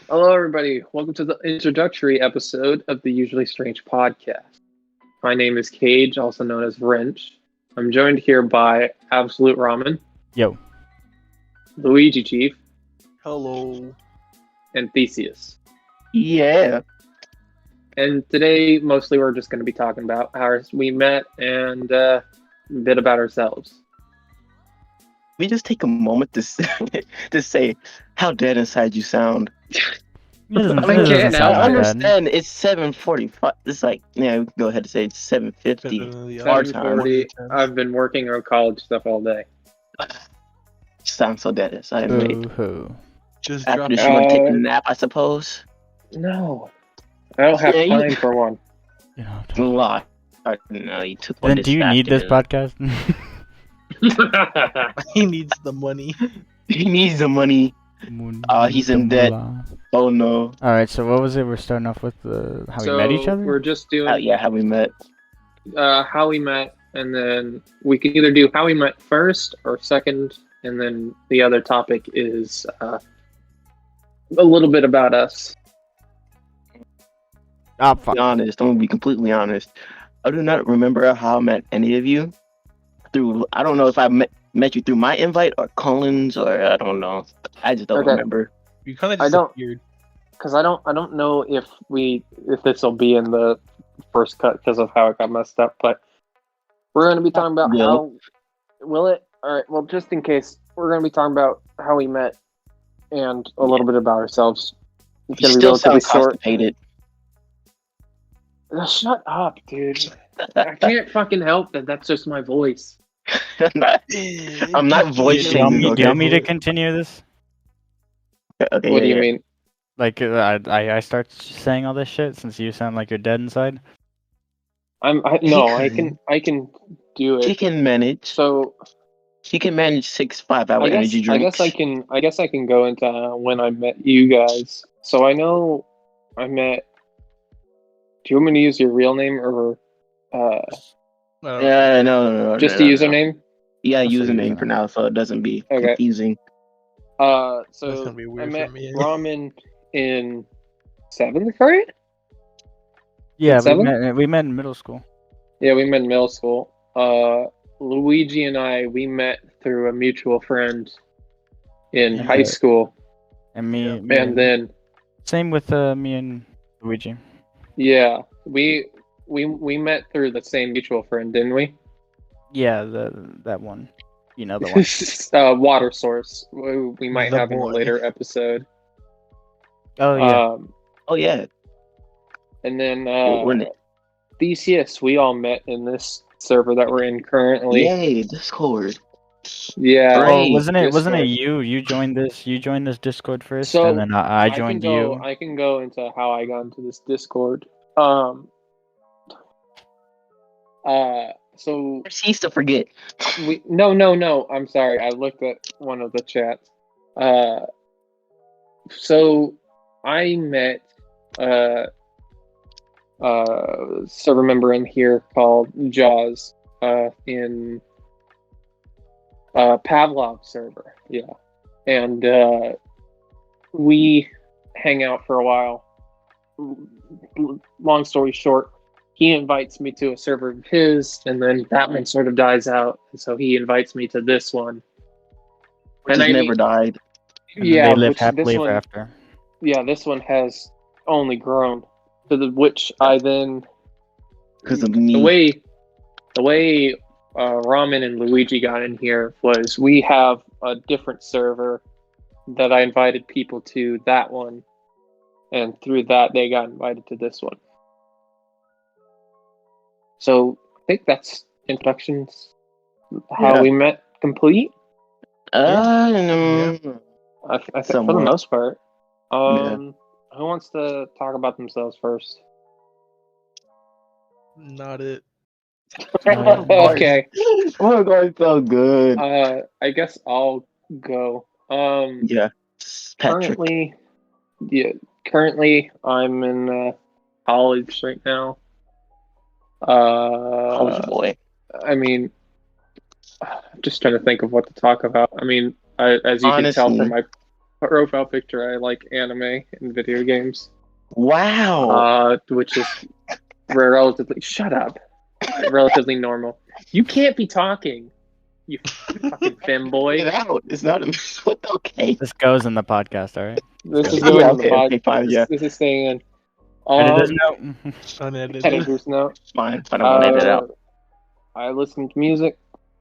Hello, everybody. Welcome to the introductory episode of the Usually Strange podcast. My name is Cage, also known as Wrench. I'm joined here by Absolute Ramen, Yo. Luigi Chief, Hello. and Theseus. Yeah. And today, mostly, we're just going to be talking about how we met and a bit about ourselves. We just take a moment to say how dead inside you sound. I understand it's 7:45. It's like, yeah, we can go ahead and say it's 7:50 our time. 7:40. I've been working on college stuff all day. Sounds so dead inside, mate. Just After drop this, you want to take a nap, I suppose? No. I don't have time for one. A lot. No, you took one. Then do you need this podcast? He needs the money. He needs the money. He's in debt. Oh no. Alright, so what was it? We're starting off with how we met each other? We're just doing Yeah, how we met. How we met, and then we can either do how we met first or second, and then the other topic is a little bit about us. Oh, To be honest, I'm gonna be completely honest. I do not remember how I met any of you. I don't know if I met you through my invite or Colin's, or I don't know. I just don't remember. You kind of I don't- disappeared. Because I don't know if this will be in the first cut because of how it got messed up, but we're going to be talking about how. Will it? All right. Well, just in case, we're going to be talking about how we met and a little bit about ourselves. It's You going to be still relatively sound short. constipated. Shut up, dude. I can't fucking help that. That's just my voice. I'm not voice Do you want shaming. me, do you want me to continue this? Okay, What do you mean? Like, I start saying all this shit since you sound like you're dead inside? I can do it. She can manage. So She can manage 5-hour energy drinks. I guess I can go into when I met you guys. So I know I met. Do you want me to use your real name or Yeah, no. just the username? Yeah, I'll say username username. for now, so it doesn't be Okay. confusing. That's So gonna be I weird met for me. Ramen in 7th grade. Yeah, Seven? we met in middle school. Yeah, we met in middle school. Luigi and we met through a mutual friend in Yeah. high school, And me and then same with me and Luigi. yeah, we met through the same mutual friend, didn't we? Yeah, that one. You know the one. Water source. We might The have in a boy. later episode. Oh yeah. Oh yeah, And then Wouldn't it? Theseus, we all met in this server that we're in currently. Yay, Discord. Yeah. Great. Oh, wasn't it Discord. you? You joined this Discord first, So, and then I joined you. I can go into how I got into this Discord. So She used to forget. no. I'm sorry. I looked at one of the chats. So I met server member in here called Jaws in Pavlov server. Yeah, and we hang out for a while. Long story short, he invites me to a server of his, and then that one sort of dies out, and so he invites me to this one. Which And has I never mean- died. And Yeah, they live which happily this ever one, after. yeah, this one has only grown to which I then Because of me. the way Ramen and Luigi got in here was we have a different server that I invited people to that one, and through that they got invited to this one. So I think that's introductions. How Yeah. we met complete. No. I think for the Somewhat. most part. Yeah. Who wants to talk about themselves first? Not it. Okay. Oh god, so good. I guess I'll go. Yeah. Patrick. Currently I'm in college right now. College boy. I mean, I'm just trying to think of what to talk about. I mean, as you can tell Honestly. from my profile picture, I like anime and video games. Wow. Which is relatively relatively normal. You can't be talking, you fucking Get femboy. out. It's not okay. This goes in the podcast, all right? This is Yeah, going on okay, the pod. okay, fine, yeah. This is staying in. Editor's note. Unedited. Editor's note. Fine. I don't want to edit it out. I listen to music,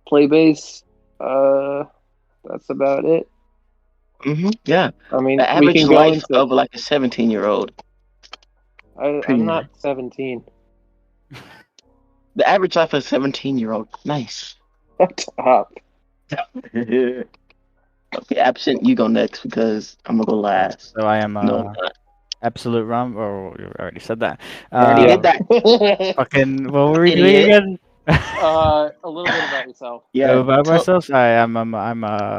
play bass. That's about it. Yeah. I mean, The we average can go life into. of like a 17-year-old. I'm not 17. The average life of a 17-year-old. Nice. Shut up. Okay, absent. You go next because I'm gonna go last. So I am No, I'm not. absolute rum. Oh, you already said that. Already did that. Fucking, what were we doing Idiot. again? A little bit about yourself. Yeah. About tell- myself, I'm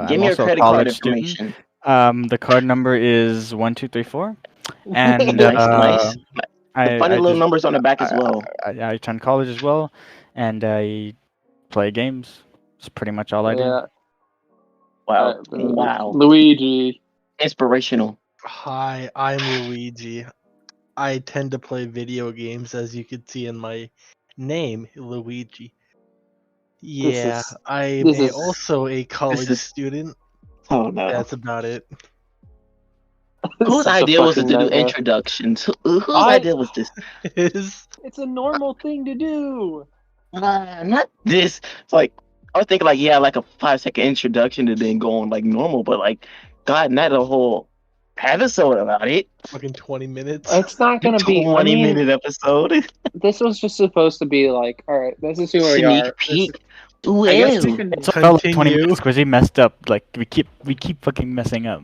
Give me your also a credit card college student. information. The card number is 1234, and Nice. I Funny little just- numbers on the back as well. I attend college as well, and I play games. That's pretty much all I do. Yeah. Wow. Wow. Luigi. Inspirational. Hi, I'm Luigi. I tend to play video games, as you can see in my name, Luigi. Yeah, I'm this is- also a college is- student. Oh no. That's about it. Whose Such a idea was it to fucking do nightmare. introductions? Whose idea was this? It's a normal thing to do. Not this. It's like I was thinking, like, yeah, like a 5-second introduction and then go on like normal, but like, God, not a whole episode about it. Fucking 20 minutes. It's not gonna be. I mean, 20-minute episode. this was just supposed to be like, all right, this is who we Sneak are. peek. I guess we Ooh. can, It's felt like 20 Continue. minutes because we messed up. Like we keep fucking messing up.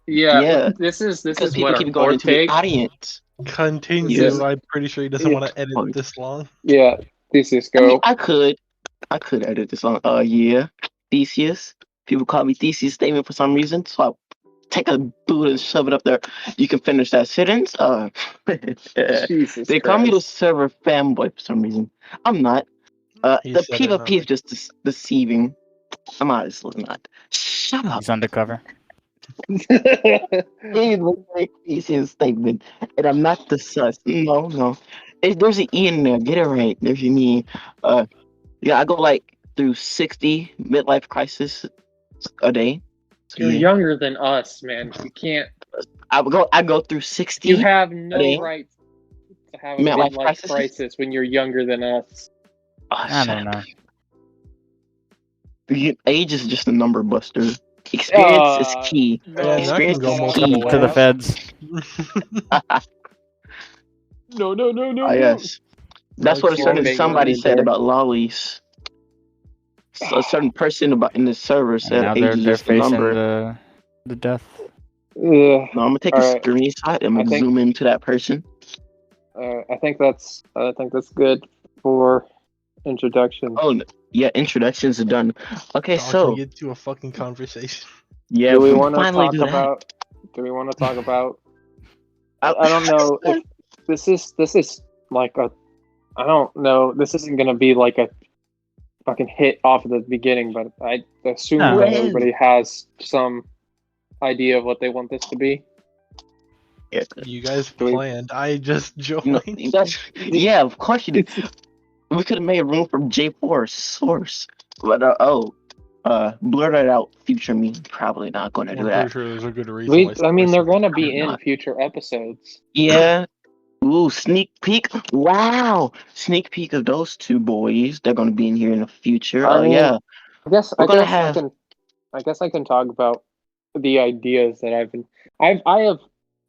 yeah. This is Because what people our keep going into forte. the audience. Continue. Yes. I'm pretty sure he doesn't want to edit Fine. this long. Yeah, Theseus, I go. mean, I could edit this on. Yeah, Theseus. People call me Theseus statement for some reason, so I'll take a boot and shove it up there. You can finish that sentence. Jesus They call me the Christ. server fanboy for some reason. I'm not. He The said it PvP is just deceiving. I'm honestly not. Shut up. He's undercover. Please make Theseus statement, and I'm not the sus. No. There's an E in there. Get it right. There's an E. Yeah, I go like through 60 midlife crisis a day. So, You're yeah. younger than us, man. You can't. I go through 60. You have no Buddy. right to have a Midlife midlife crisis? crisis when you're younger than us. Oh, I shut don't up. know. Age is just a number buster. Experience is key. No, Yeah, that Experience can go is multiple key. To the ways. feds. No. Oh, yes. That's what a certain Like somebody Lolly said Bear. about lollies. So a certain person in the server And said now age they're is they're just a facing number. the death. Ugh. No, I'm gonna take a Alright. screenshot. I'm I gonna think- zoom into that person. I think that's good for introduction. Oh, yeah, introductions are done. Okay, Dog, so we get to a fucking conversation. yeah, do we we'll want to finally talk do that. about? Do we want to talk about? I don't know if this is like a. I don't know. This isn't gonna be like a fucking hit off of the beginning, but I assume No. that everybody has some idea of what they want this to be. Yeah, You guys Do we- planned. I just joined. no, yeah, of course you did. We could have made room for J4 source, but blur that out. Future me probably not going to I'm do pretty that. sure there's a good reason. I mean, they're gonna Probably be in not. future episodes. Yeah. Ooh, sneak peek! Wow, sneak peek of those two boys. They're going to be in here in the future. I mean, Yeah. I guess We're I gonna guess have- I guess I can talk about the ideas that I have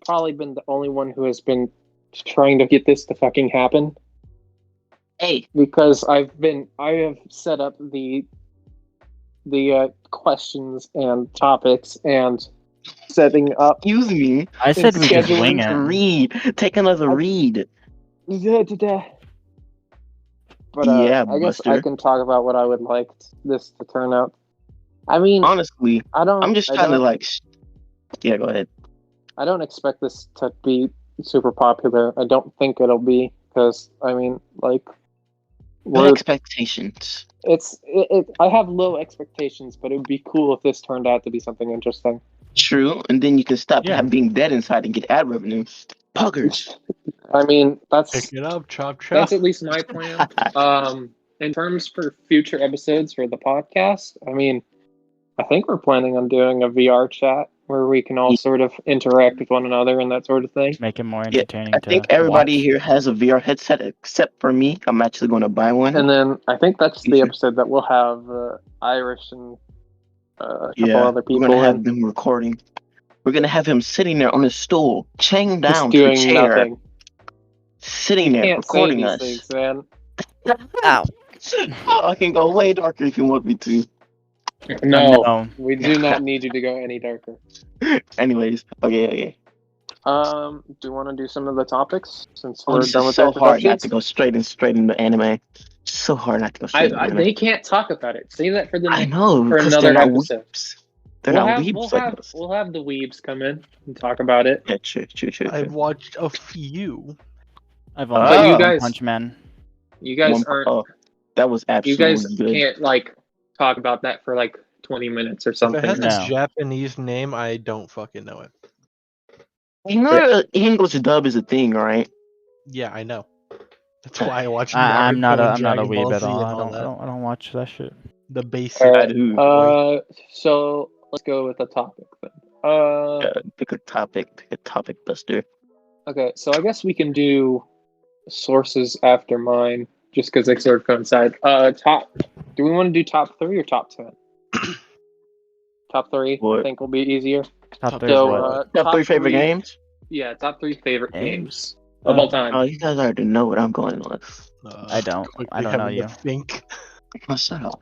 probably been the only one who has been trying to get this to fucking happen, Hey, because I have set up the questions and topics and setting up. excuse me. I said we just scheduling wing To it. read. Take another read. But Yeah, I guess I Buster. can talk about what I would like this to turn out. I mean, Honestly, I don't. I'm just I trying to don't- like. Yeah, go ahead. I don't expect this to be super popular. I don't think it'll be, because I mean, like, What expectations? I have low expectations, but it would be cool if this turned out to be something interesting. True, and then you can stop Yeah. being dead inside and get ad revenue. Puggers. I mean, that's Pick it up, chop chop. that's at least my plan. In terms for future episodes for the podcast, I mean, I think we're planning on doing a VR chat where we can all sort of interact with one another and that sort of thing. Make it more Yeah, entertaining. I think to everybody watch. here has a VR headset except for me. I'm actually going to buy one. And then I think that's the episode that we'll have Irish and a couple other people. We're going to have them recording. We're going to have him sitting there on his stool, chained down just doing to a chair, nothing. sitting there Can't say recording these us. things, man. Ow. I can go way darker if you want me to. No, we do not need you to go any darker. Anyways, okay. Do you want to do some of the topics since Oh, we're this done is with so the hard not introductions? to go straight into anime. So hard not to go straight into anime. They can't talk about it. Save that for the I next, know, for because another they're not episode. weeps. They're not weeps like us. We'll have the weebs come in and talk about it. Yeah, true. I've watched a few. I've only But you watched guys- Punch Man. You guys aren't. Oh, that was You absolutely guys good. can't talk about that for 20 minutes or If something. it has No. a Japanese name, I don't fucking know it. You know, English dub is a thing, right? Yeah, I know. That's why I watch. I'm not a Naruto and I'm not a Dragon Ball weeb at Z all. and I all that. don't watch that shit. The basic. Alright, do. So let's go with the topic then. Pick a topic buster. Okay, so I guess we can do sources after mine, just because they sort of coincide. Do we want to do top 3 or top 10? Top 3, What? I think will be easier. Top three. So, What? Top 3 favorite games? Yeah, top 3 favorite Games? games of all time. Oh, you guys already know what I'm going with. I don't know having to you. Think. What's up?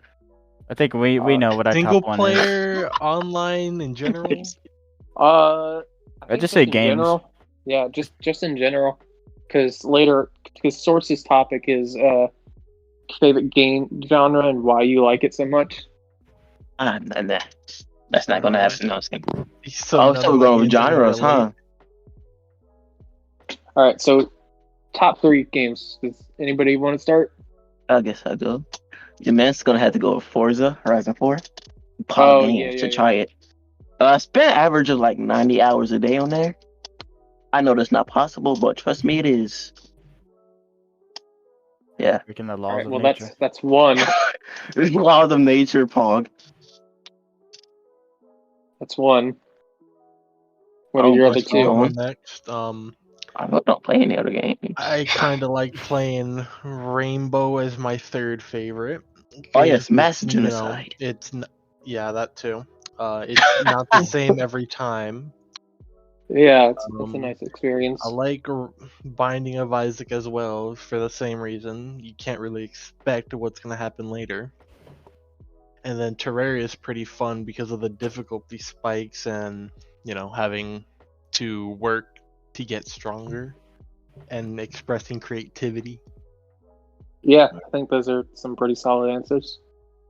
I think we know what our Single top one is. player, online, in general. I think just say in games. General. Yeah, just in general. Because Source's topic is favorite game genre and why you like it so much. Nah, that's not gonna happen. No, So we're going with genres, huh? All right, so top 3 games. Does anybody want to start? I guess I'll go. Your man's gonna have to go with Forza Horizon 4. Oh, Games yeah, to try it. I spent an average of 90 hours a day on there. I know that's not possible, but trust me, it is. Yeah. Breaking the All laws right, of well nature. that's one. There's laws of nature, Pog. That's one. What are your other what's two? going on? Next, I don't play any other game. I kind of like playing Rainbow as my third favorite. Oh yes, It's, mass you know, genocide. yeah, that too. It's not the same every time. Yeah, it's a nice experience. I like Binding of Isaac as well for the same reason. You can't really expect what's going to happen later. And then Terraria is pretty fun because of the difficulty spikes and, having to work to get stronger and expressing creativity. Yeah, I think those are some pretty solid answers.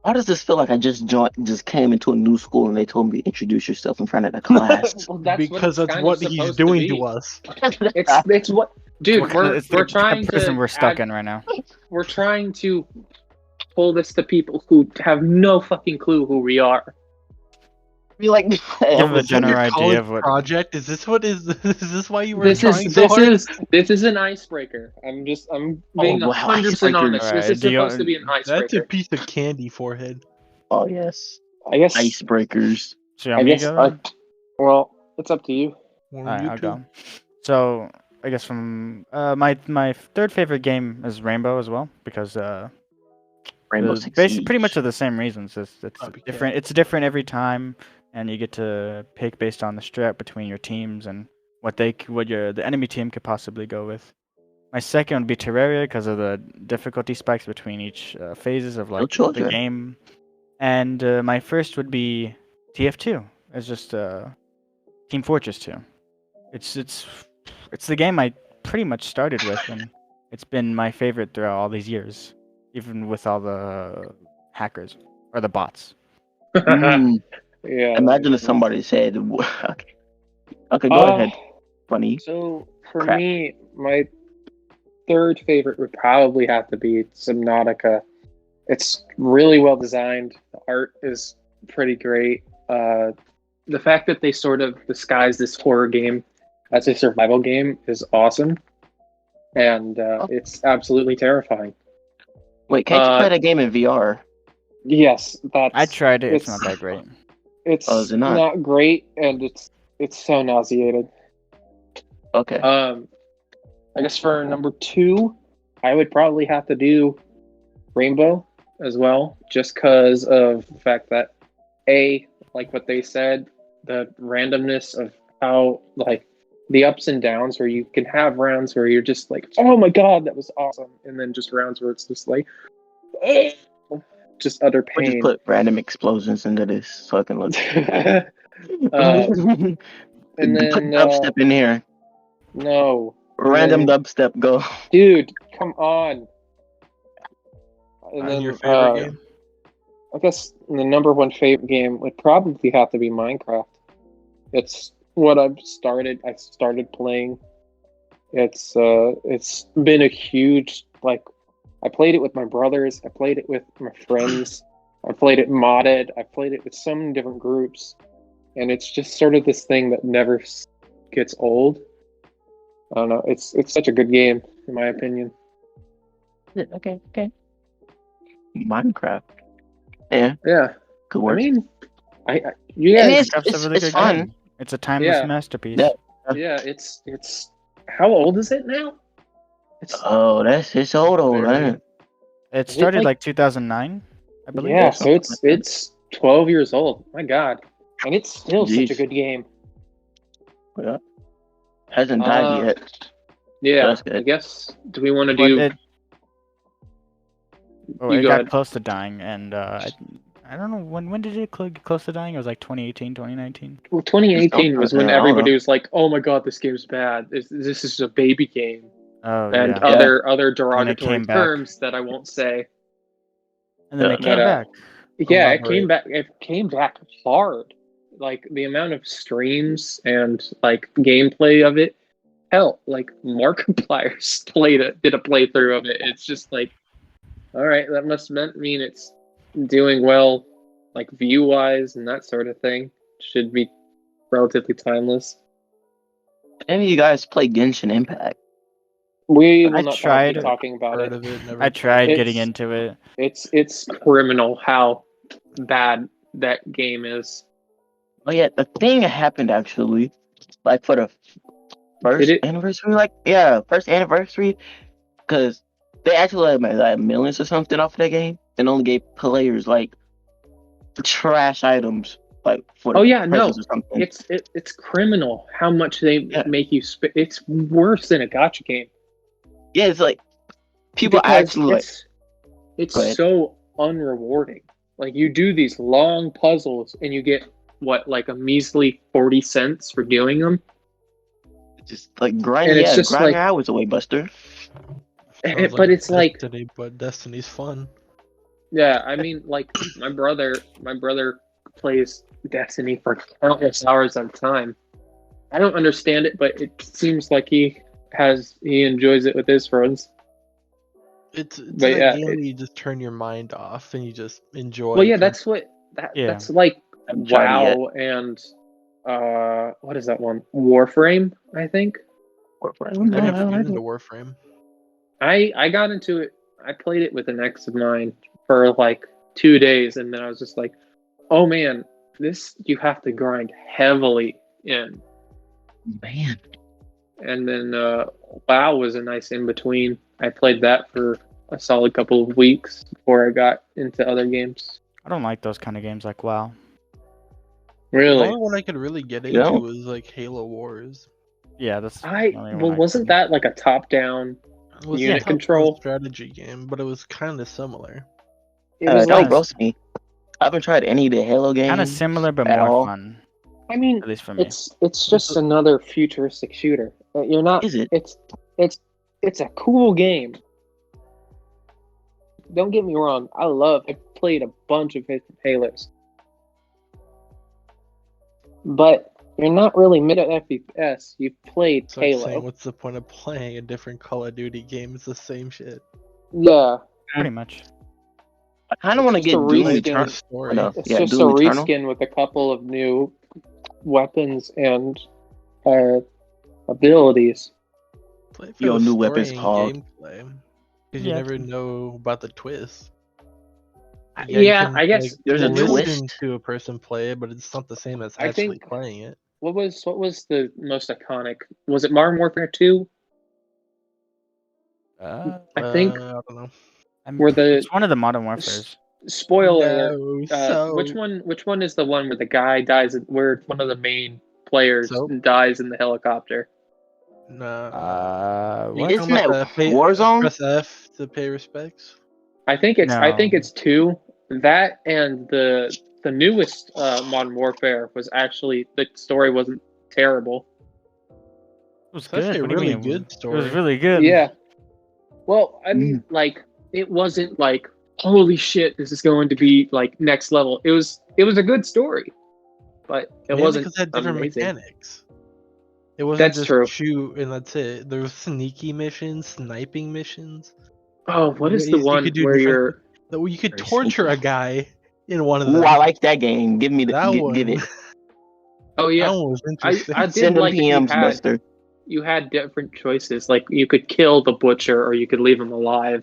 Why does this feel like I just came into a new school and they told me to introduce yourself in front of the class? Well, Because that's kind what of he's supposed doing be. to us. It's what, dude. It's We're the trying prison to. we're stuck in right now. We're trying to pull this to people who have no fucking clue who we are. Be like, Give them a Is that your general idea college of what. project? Is this what is? Is this why you were This trying is so hard? this is an icebreaker. I'm being wow, 100% honest. icebreakers. This is Do you- supposed to be an That's a icebreaker. piece of candy, forehead. oh yes, I guess. icebreakers. So you I want me to guess. go then? Well, it's up to you. Alright, I'll go. So I guess from my third favorite game is Rainbow as well because Rainbow it's Six basically Siege. pretty much of the same reasons. It's Copycat. different. It's different every time, and you get to pick based on the strat between your teams and what the enemy team could possibly go with. My second would be Terraria because of the difficulty spikes between each phases of the children. game, and my first would be TF2. It's just Team Fortress 2. It's the game I pretty much started with, and it's been my favorite throughout all these years, even with all the hackers or the bots. Mm, Yeah. imagine if somebody said, "Okay, go ahead." Funny. So for Crap. me, my third favorite would probably have to be Subnautica. It's really well designed. The art is pretty great. the fact that they sort of disguise this horror game as a survival game is awesome, and it's absolutely terrifying. Wait, can't you play that game in VR? Yes, that's. I tried it. It's not that great. It's Oh, is it not? not great, and it's so nauseated. Okay. I guess for number 2, I would probably have to do Rainbow as well, just because of the fact that like what they said, the randomness of how like the ups and downs, where you can have rounds where you're just like, oh my god, that was awesome, and then just rounds where it's just like, just utter Or just pain. put random explosions into this so I can look. And then put dubstep in here. No. Random dubstep, go. Dude, come on. And then your favorite game? I guess the number 1 favorite game would probably have to be Minecraft. It's what I started playing. It's been a huge, like, I played it with my brothers, I played it with my friends, I played it modded, I played it with so many different groups, and it's just sort of this thing that never gets old. I don't know, it's such a good game, in my opinion. Okay. Minecraft. Yeah. Good work. I mean, you guys, it's fun. It's a timeless masterpiece. Yeah, it's how old is it now? It's old, man. It started like 2009, I believe. Yeah, so it's 12 years old. My God, and it's still such a good game. Yeah. Hasn't died yet. Yeah, that's good. I guess. Do we want to do? It got close to dying, and I don't know when did it get close to dying. It was like 2018, 2019. Well, 2018 was when everybody was like, "Oh my God, this game's bad. This is just a baby game." Oh, and other derogatory terms that I won't say. And then it came back. Yeah, it came back. It came back hard. Like the amount of streams and like gameplay of it. Hell, like Markiplier did a playthrough of it. It's just like, all right, that must mean it's doing well, like view wise and that sort of thing. Should be relatively timeless. Any of you guys play Genshin Impact? We will not be talking about it. I tried getting into it. It's criminal how bad that game is. Oh yeah, the thing that happened actually, like for the first anniversary, because they actually made like millions or something off of that game, and only gave players like trash items, like for or something. It's criminal how much they make you spend. It's worse than a gacha game. Yeah, it's like people actually it's so unrewarding. Like you do these long puzzles and you get like a measly 40 cents for doing them. Just like grind your hours away, Buster. But it's like Destiny, but Destiny's fun. Yeah, I mean, like my brother plays Destiny for countless hours at a time. I don't understand it, but it seems like he enjoys it with his friends. It's a game where you just turn your mind off and you just enjoy. Well, yeah, that's like WoW and what is that one? Warframe, I think. Warframe. I never got into Warframe. I got into it. I played it with an ex of mine for like 2 days, and then I was just like, "Oh man, this you have to grind heavily in." Man. And then WoW was a nice in between. I played that for a solid couple of weeks before I got into other games. I don't like those kind of games like WoW. Really? The only one I could really get into was like Halo Wars. Yeah, that's. Wasn't that like a top-down unit control strategy game? But it was kind of similar. Don't roast me. I haven't tried any of the Halo games. Kind of similar, but more fun. I mean, at least for me, it's just another futuristic shooter. You're not. Is it? It's a cool game. Don't get me wrong. I played a bunch of Halos, but you're not really mid at FPS. You played Halo. Saying, what's the point of playing a different Call of Duty game? It's the same shit. Yeah, pretty much. I kind of want to get Doom Eternal. It's just a reskin with a couple of new weapons and abilities. Play for Yo, the new story weapons and hog. gameplay. Because you Yeah. never know about the twist. Yeah, you can, I guess like, There's a listen twist? to a person play it, but it's not the same as I actually think- playing it. what was the most iconic? Was it Modern Warfare 2? I think I don't know. were the It's one of the Modern Warfares. spoiler alert. No, so Which one is the one where the guy dies? Where one of the main players Soap? dies in the helicopter? No. What? You talking about Isn't that Warzone? Press F to pay respects. I think No. it's 2. That and the newest Modern Warfare was actually, the story wasn't terrible. It was It's actually good. a What do you really mean? good It story. was really good. Yeah. Well, I mean, like, it wasn't like, holy shit, this is going to be like next level. It was a good story, but it Mainly wasn't because it had different amazing. mechanics. It wasn't That's just true. shoot and that's it. There was sneaky missions, sniping missions. Oh, what is the You one could do where different- you're? You could Very torture a sneaky. guy in one of Ooh, them. I like that game. Give me the that give one. it. Oh That yeah, one was interesting. I did Send them like that PMs, Buster. you had different choices. Like you could kill the butcher or you could leave him alive.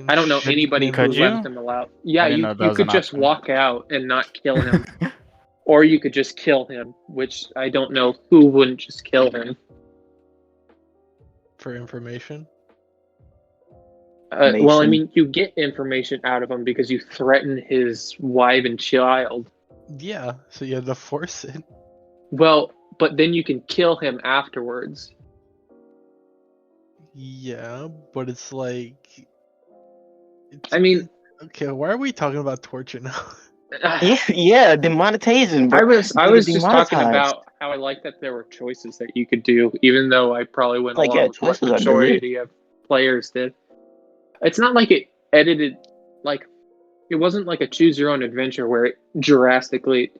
I don't know anybody who Could you? left him alive. Yeah, I didn't know that you was could an just option. walk out and not kill him, or you could just kill him. Which I don't know who wouldn't just kill him. For information. Well, I Nation. mean, you get information out of him because you threaten his wife and child. Yeah, so you had to force it. Well, but then you can kill him afterwards. Yeah, but it's like. I mean, Okay, why are we talking about torture now? Yeah, demonetization, bro. I was Nigga just talking demonetized. about how I like that there were choices that you could do, even though I probably went Like, along yeah, with what choices are majority of players did. It's not like it edited, like, it wasn't like a choose your own adventure where it drastically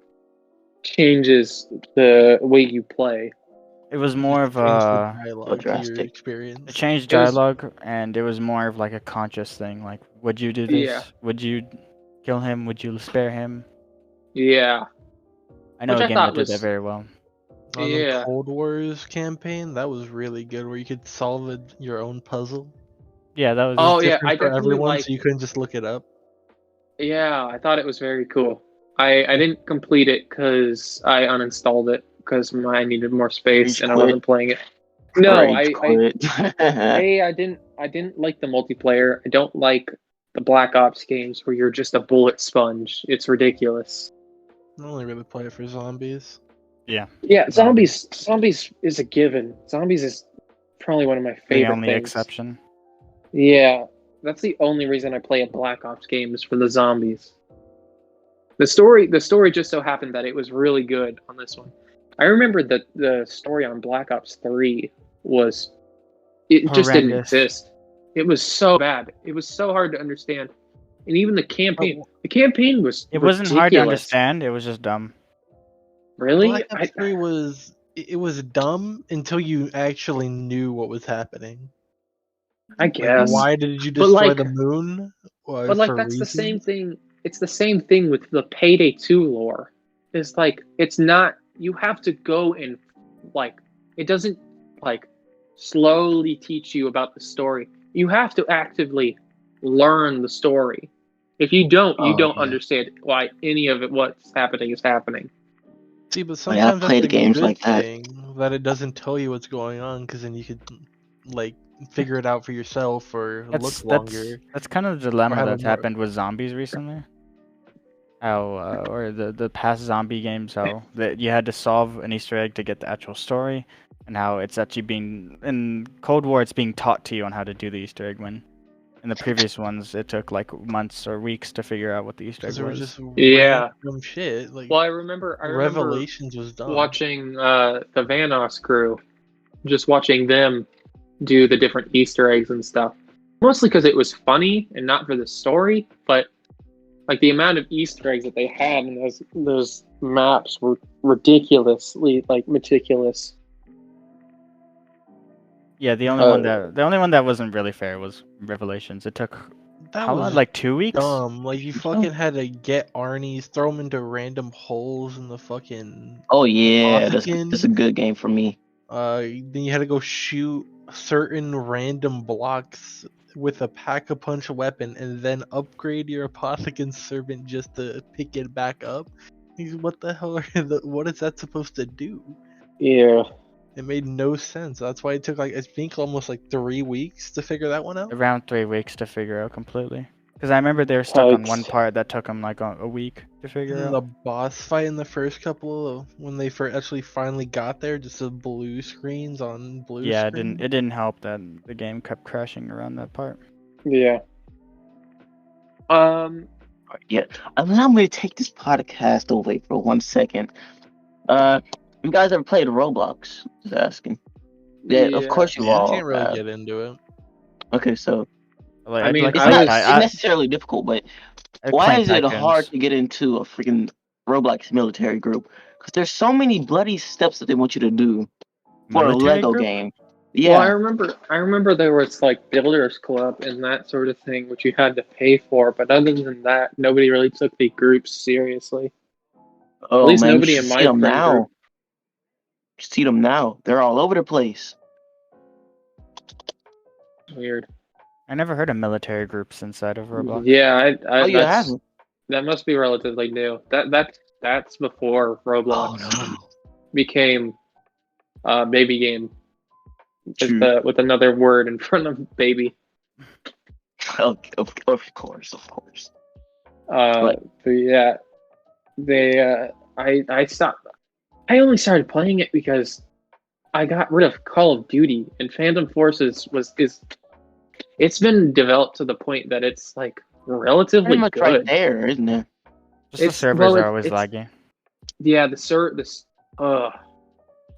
changes the way you play. It was more of Change the a. dialogue to your drastic. experience. It changed It was- dialogue, and it was more of like a conscious thing. Like, would you do this? Yeah. Would you kill him? Would you spare him? Yeah. I know Which a I game thought that did was- that very well. On Yeah. the Cold Wars campaign, that was really good, where you could solve your own puzzle. Yeah, that was. Oh, yeah, Different I for definitely everyone, liked- so you couldn't just look it up. Yeah, I thought it was very cool. I didn't complete it because I uninstalled it because I needed more space Rage and I quit. wasn't playing it. No, Rage quit. I didn't like the multiplayer. I don't like the Black Ops games where you're just a bullet sponge. It's ridiculous. I only really play it for zombies. Yeah. Yeah, zombies is a given. Zombies is probably one of my The favorite only things. exception. Yeah, that's the only reason I play a Black Ops game is for the zombies. The story just so happened that it was really good on this one. I remember that the story on Black Ops 3 was it just didn't Horrendous. exist. It was so bad. It was so hard to understand. And even the campaign was It wasn't hard to ridiculous. understand. It was just dumb. Really? Black Ops 3 was dumb until you actually knew what was happening. I Like, guess. why did you But, destroy like- the moon? But like that's the same thing. It's the same thing with the Payday 2 lore. It's like it's not. You have to go and like it doesn't like slowly teach you about the story. You have to actively learn the story. If you don't, you Oh, don't yeah. understand why any of it what's happening is happening. See, but I gotta sometimes play that's the a games good like that. thing that it doesn't tell you what's going on, because then you could like figure it out for yourself or look longer. That's kind of the dilemma have a that's more- happened with zombies recently. How or the past zombie games, how that you had to solve an Easter egg to get the actual story, and how it's actually being in Cold War, it's being taught to you on how to do the Easter egg. When in the previous ones, it took like months or weeks to figure out what the Easter egg Because there was was. just Yeah. random shit. Like Well, I remember Revelations was dumb. watching the Vanoss crew, just watching them do the different Easter eggs and stuff. Mostly because it was funny and not for the story, but like the amount of Easter eggs that they had in those maps were ridiculously like meticulous. Yeah, the only one that wasn't really fair was Revelations. It took That How was long? Like 2 weeks? dumb. Like you fucking had to get Arnie's, throw them into random holes in the fucking Oh yeah, Apothicon. that's a good game for me. Then you had to go shoot certain random blocks with a pack-a-punch weapon, and then upgrade your Apothicon servant just to pick it back up. What the hell? What is that supposed to do? Yeah. It made no sense. That's why it took like I think almost like 3 weeks to figure that one out. Around 3 weeks to figure out completely. Because I remember they were stuck on one Yikes. part that took them like a week to figure And out. the boss fight in the first couple, when they actually finally got there, just the blue screens on blue. Yeah, screen. it didn't help that the game kept crashing around that part. Yeah. Yeah, allow me to take this podcast away for 1 second. You guys ever played Roblox? Just asking. Yeah, of course you Yeah, all. I can't really get into it. Okay, so Like, I mean, it's I not was- necessarily difficult, but I'd why play is it hard Tycoons. to get into a freaking Roblox military group? Because there's so many bloody steps that they want you to do for a Military Lego group? game. Well, I Yeah. remember there was like Builders Club and that sort of thing, which you had to pay for. But other than that, nobody really took the groups seriously. Oh At least man, nobody you in should my see them friend now. group. You see them now. They're all over the place. Weird. I never heard of military groups inside of Roblox. Yeah, Oh, you haven't? that must be relatively new. That's before Roblox Oh no. became baby game True. with another word in front of baby. Of course. But yeah, they I stopped. I only started playing it because I got rid of Call of Duty, and Phantom Forces it's been developed to the point that it's like relatively Pretty much good. right there, isn't it? Just the It's- servers well, are always it's- laggy. Yeah, the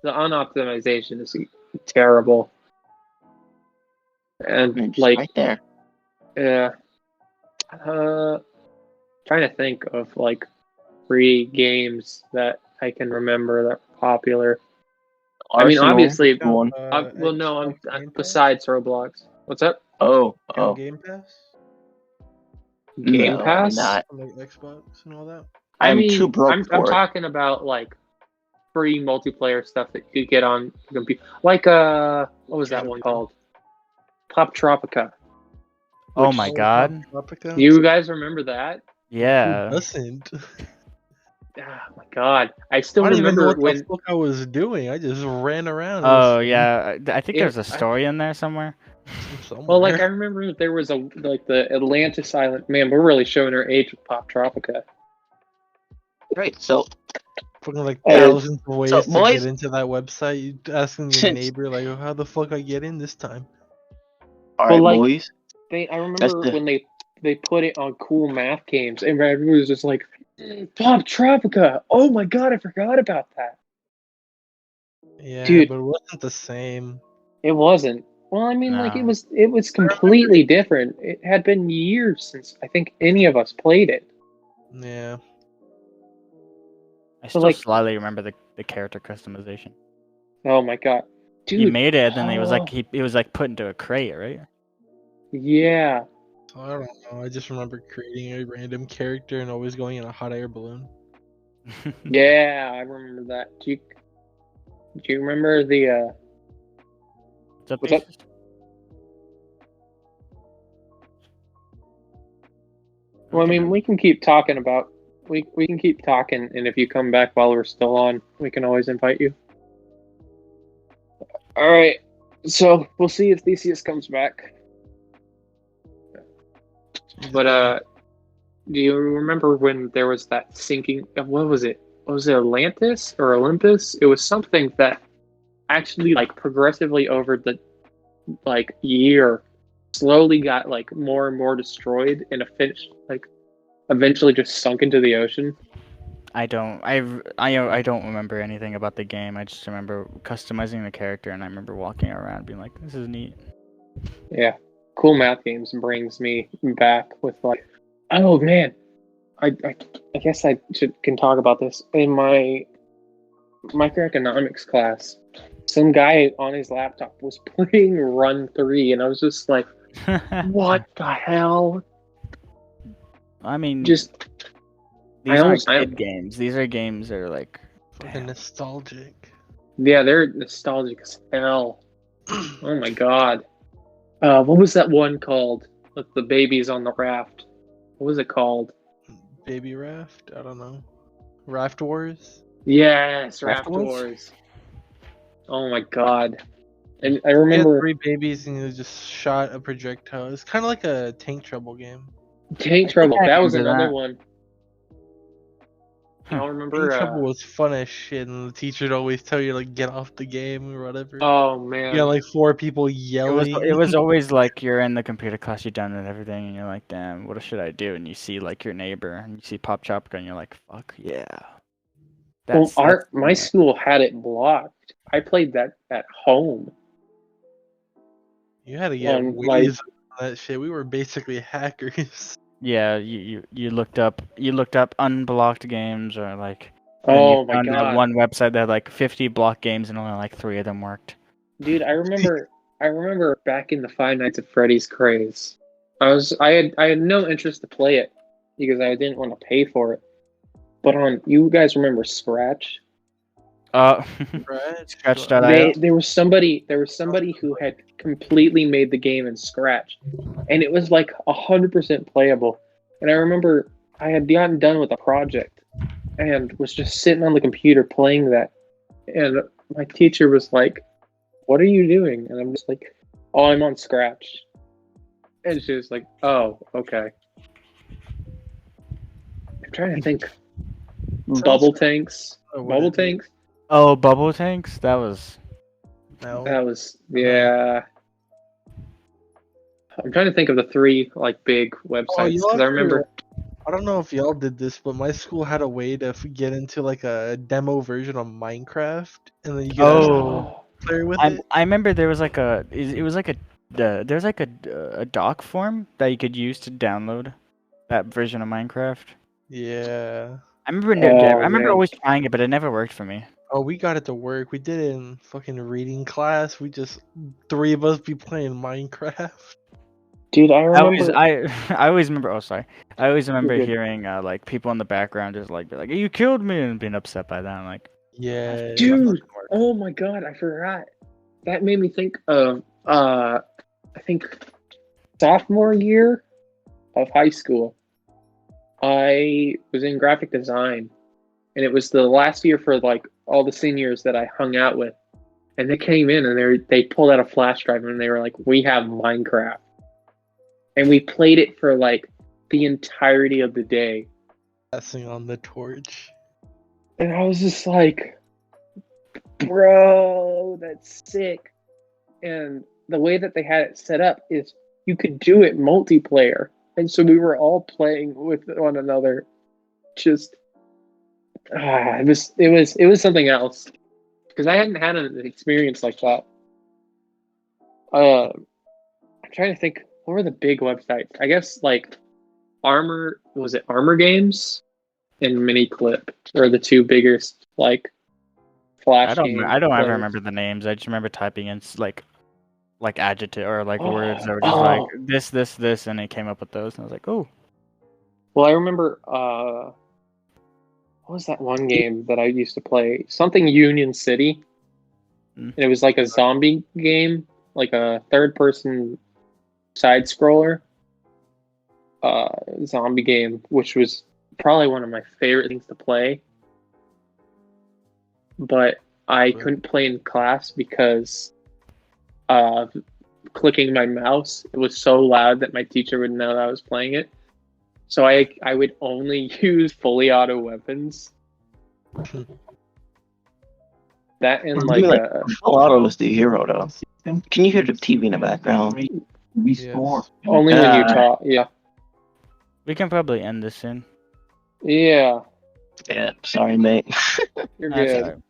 unoptimization is terrible, and It's like right there. yeah, trying to think of like free games that I can remember that were popular. I mean, Arsenal, obviously, one. well, no, I'm Xbox Game Pass? besides Roblox. What's up? Oh. Game Pass Game No, Pass? not. on the Xbox and all that. I I'm mean, too broke I'm for it. talking about like free multiplayer stuff that you could get on the computer. Like what was that one called? Pop Tropica. Oh my god. Tropica? You guys remember that? Yeah. Who doesn't? Oh my god. I still I don't even know remember what when the fuck I was doing. I just ran around. Oh yeah. I think It- there's a story in there somewhere. Somewhere. well, like I remember there was the Atlantis Island. Man, we're really showing our age with Pop Tropica. Great. So fucking like Hey, thousands of ways to boys- get into that website. You asking your neighbor like, "Oh, how the fuck I get in this time?" all Well, right, like- boys. I remember the- when they put it on cool math games, and everyone was just like, Pop Tropica. Oh my god, I forgot about that. Yeah, Dude. but it wasn't the same. It wasn't. Well, I mean, like No. it was completely different. It had been years since I think any of us played it. Yeah, I still like- slightly remember the character customization. Oh my god, dude! He made it, and then he was oh, like he was like put into a crate, right? yeah, so I don't know. I just remember creating a random character and always going in a hot air balloon. yeah, I remember that. Do you remember the What's up, What's up? Aces? Well, I mean, we can keep talking about we can keep talking, and if you come back while we're still on, we can always invite you. All right, so we'll see if Theseus comes back. But do you remember when there was that sinking? What was it? Was it Atlantis or Olympus? It was something that actually, like, progressively over the like year, slowly got like more and more destroyed, and eventually just sunk into the ocean. I don't remember anything about the game. I just remember customizing the character, and I remember walking around being like, "This is neat." Yeah, cool math games brings me back with like, oh man, I guess I can talk about this in my microeconomics class. Some guy on his laptop was playing Run 3, and I was just like, what the hell? I mean, Just these almost- aren't kid games. These are games that are like, Fucking damn. nostalgic. yeah, they're nostalgic as hell. Oh my god. What was that one called? With the babies on the raft. What was it called? Baby Raft? I don't know. Raft Wars? Yes, Raft Wars? Wars. Oh my god. And I You had remember 3 babies and you just shot a projectile. It's kind of like a Tank Trouble game. Tank Trouble. I That was remember another that. one. Huh. Y'all remember? Tank Trouble was fun as shit, and the teacher'd always tell you like get off the game or whatever. Oh You man. got like 4 people It yelling. was always like you're in the computer class, you're done with everything, and you're like, damn, what should I do? And you see like your neighbor, and you see Pop Chopka, and you're like, fuck yeah. Well, That's my school had it blocked. I played that at home. You had to get on, ways on that shit. We were basically hackers. yeah. You looked up unblocked games or like. And then Oh you my found that god. one website that had like 50 block games and only like 3 of them worked. Dude, I remember back in the Five Nights at Freddy's craze. I had no interest to play it because I didn't want to pay for it. But you guys remember Scratch? Right? Scratch.io. There was somebody who had completely made the game in Scratch, and it was like 100% playable. And I remember I had gotten done with a project and was just sitting on the computer playing that, and my teacher was like, "What are you doing?" And I'm just like, "Oh, I'm on Scratch." And she was like, "Oh, okay." I'm trying to think. Bubble tanks. Bubble tanks. Oh, Bubble Tanks? That was. No. That was yeah. I'm trying to think of the 3 like big websites because I remember. I don't know if y'all did this, but my school had a way to get into like a demo version of Minecraft, and then you could Oh. play with it. I remember there was like a. It was like a. There's like a doc form that you could use to download that version of Minecraft. Yeah. I remember. Oh, I remember man. always trying it, but it never worked for me. Oh, we got it to work. We did it in fucking reading class. We just 3 of us be playing Minecraft. Dude, I I always, remember. I always remember. Oh, sorry. I always remember good. hearing like people in the background just like be like, "You killed me," and being upset by that. I'm like, Yeah. Dude, oh my god, I forgot. That made me think of I think sophomore year of high school. I was in graphic design, and it was the last year for like all the seniors that I hung out with. And they came in and they pulled out a flash drive and they were like, "We have Minecraft." And we played it for like the entirety of the day. Passing on the torch. And I was just like, "Bro, that's sick." And the way that they had it set up is you could do it multiplayer. And so we were all playing with one another. Just it was something else. Because I hadn't had an experience like that. I'm trying to think, what were the big websites? I guess like Armor Games and Miniclip were the 2 biggest like flash game I don't ever players. remember the names. I just remember typing in like adjective or like Oh, words that were just like this, and it came up with those, and I was like, oh. Well, I remember what was that one game that I used to play? Something Union City. Mm. And it was like a zombie game, like a third-person side-scroller zombie game, which was probably one of my favorite things to play. But I couldn't play in class because clicking my mouse, it was so loud that my teacher would know that I was playing it. So I would only use fully auto weapons. That and like full auto was the hero though. Can you hear the TV in the background? Yes. only when you talk. Yeah, We can probably end this soon. yeah, Yeah, sorry, mate. you're That's good. alright.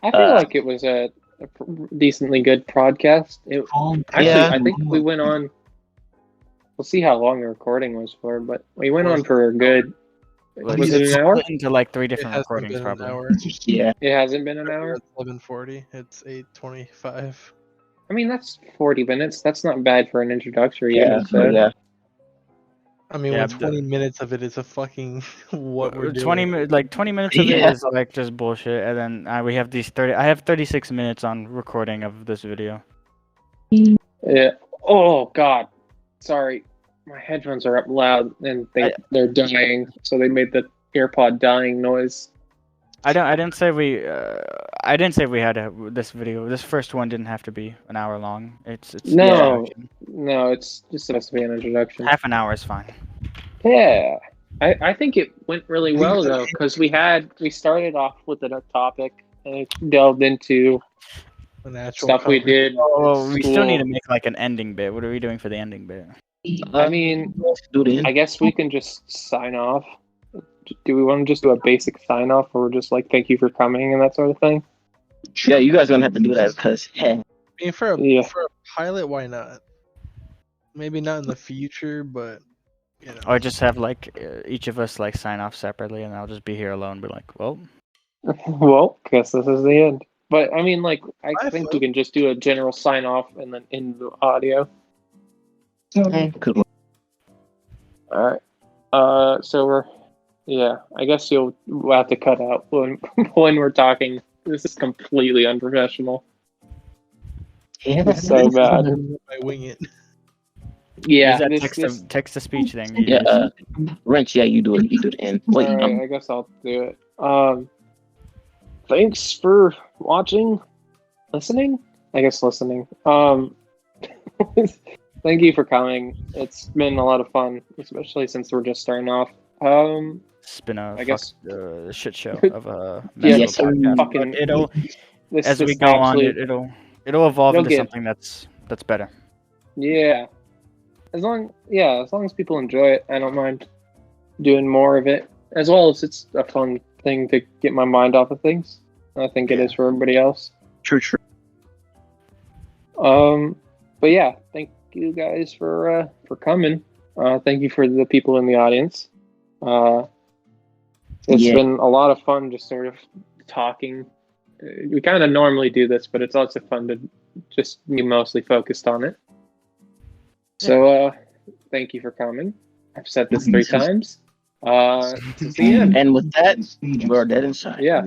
I feel like it was a decently good podcast. Actually, Yeah. I think we went on. We'll see how long the recording was for, but we went on for a good. Was it an hour? Split into like 3 It different hasn't recordings, been an probably. hour. Yeah. It hasn't been an hour. It's 11:40. It's 8:25. I mean, that's 40 minutes. That's not bad for an introductory Yeah. episode. Yeah. I mean, Yeah, when 20 minutes of it is a fucking what we're doing. 20 minutes of it Yeah. is like just bullshit, and then we have these 30. I have 36 minutes on recording of this video. Yeah. Oh God. Sorry, my headphones are up loud and they're dying. So they made the AirPod dying noise. I didn't say we had this video. This first one didn't have to be an hour long. It's No, it's just supposed to be an introduction. half an hour is fine. Yeah, I think it went really well though, because we started off with a topic and it delved into An actual stuff we did. Oh, at we still need to school. make like an ending bit. What are we doing for the ending bit? I mean, let's do the I guess we can just sign off. Do we want to just do a basic sign off, or just like thank you for coming and that sort of thing? Yeah, you guys are gonna have to do that because I mean, for a Yeah. pilot, why not? Maybe not in the future, but you know. Or just have like each of us like sign off separately, and I'll just be here alone. Be like, well, Well, guess this is the end. But I mean, like, I I think feel- we can just do a general sign off and then end the audio. Good. All right. So I guess we'll have to cut out when we're talking. This is completely unprofessional. Yeah, So bad. I wing it. Yeah. use that text to speech thing. you Yeah, use. Wrench. Yeah, you do it. You do the end. Wait, all right, I guess I'll do it. Thanks for watching, listening. I guess listening. Thank you for coming. It's been a lot of fun, especially since we're just starting off. It's been a I guess- shit show of a Yeah, medical podcast. fucking- But it'll This as we is go on, actually- it'll evolve It'll into get- something that's better. Yeah. As long as people enjoy it, I don't mind doing more of it. As well as it's a fun thing to get my mind off of things. I think it is for everybody else. true. But yeah, thank you guys for coming. Thank you for the people in the audience. It's Yeah. been a lot of fun just sort of talking. We kind of normally do this, but it's also fun to just be mostly focused on it. So, thank you for coming. I've said this 3 times. This is the end. And with that, we're dead inside. Yeah.